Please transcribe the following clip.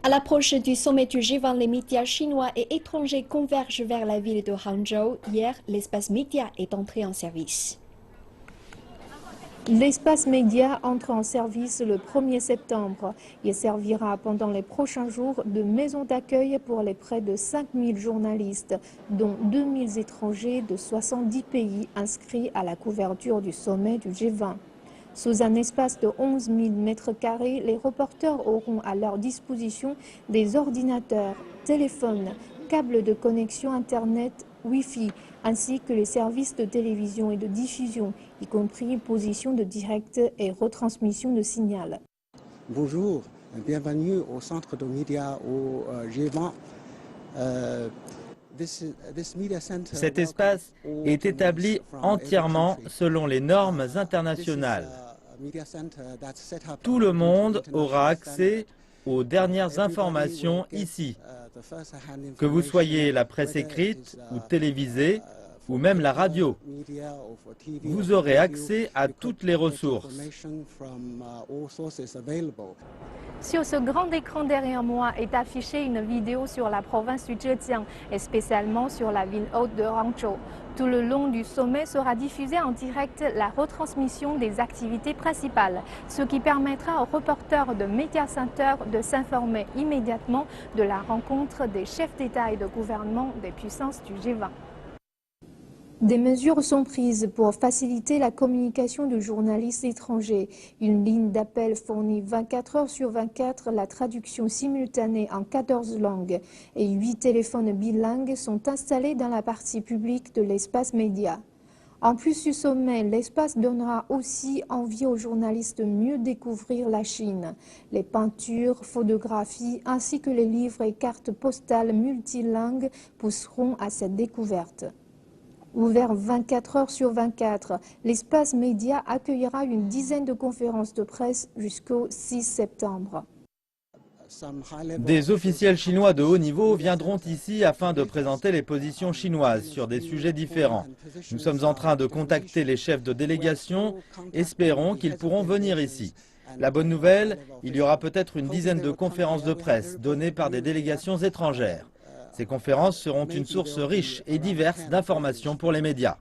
À l'approche du sommet du G20, les médias chinois et étrangers convergent vers la ville de Hangzhou. Hier, l'espace média est entré en service. L'espace média entre en service le 1er septembre. Il servira pendant les prochains jours de maison d'accueil pour les près de 5000 journalistes, dont 2000 étrangers de 70 pays inscrits à la couverture du sommet du G20. Sous un espace de 11 000 m², les reporters auront à leur disposition des ordinateurs, téléphones, câbles de connexion Internet, Wi-Fi, ainsi que les services de télévision et de diffusion, y compris position de direct et retransmission de signal. Bonjour, bienvenue au centre de médias au G20. Cet espace est établi entièrement selon les normes internationales. Tout le monde aura accès aux dernières informations ici. Que vous soyez la presse écrite ou télévisée, ou même la radio, vous aurez accès à toutes les ressources. Sur ce grand écran derrière moi est affichée une vidéo sur la province du Zhejiang et spécialement sur la ville haute de Hangzhou. Tout le long du sommet sera diffusée en direct la retransmission des activités principales, ce qui permettra aux reporters de Media Center de s'informer immédiatement de la rencontre des chefs d'État et de gouvernement des puissances du G20. Des mesures sont prises pour faciliter la communication de journalistes étrangers. Une ligne d'appel fournit 24 heures sur 24 la traduction simultanée en 14 langues et 8 téléphones bilingues sont installés dans la partie publique de l'espace média. En plus du sommet, l'espace donnera aussi envie aux journalistes de mieux découvrir la Chine. Les peintures, photographies ainsi que les livres et cartes postales multilingues pousseront à cette découverte. Ouvert 24 heures sur 24, l'espace média accueillera une dizaine de conférences de presse jusqu'au 6 septembre. Des officiels chinois de haut niveau viendront ici afin de présenter les positions chinoises sur des sujets différents. Nous sommes en train de contacter les chefs de délégation, espérons qu'ils pourront venir ici. La bonne nouvelle, il y aura peut-être une dizaine de conférences de presse données par des délégations étrangères. Ces conférences seront une source riche et diverse d'informations pour les médias.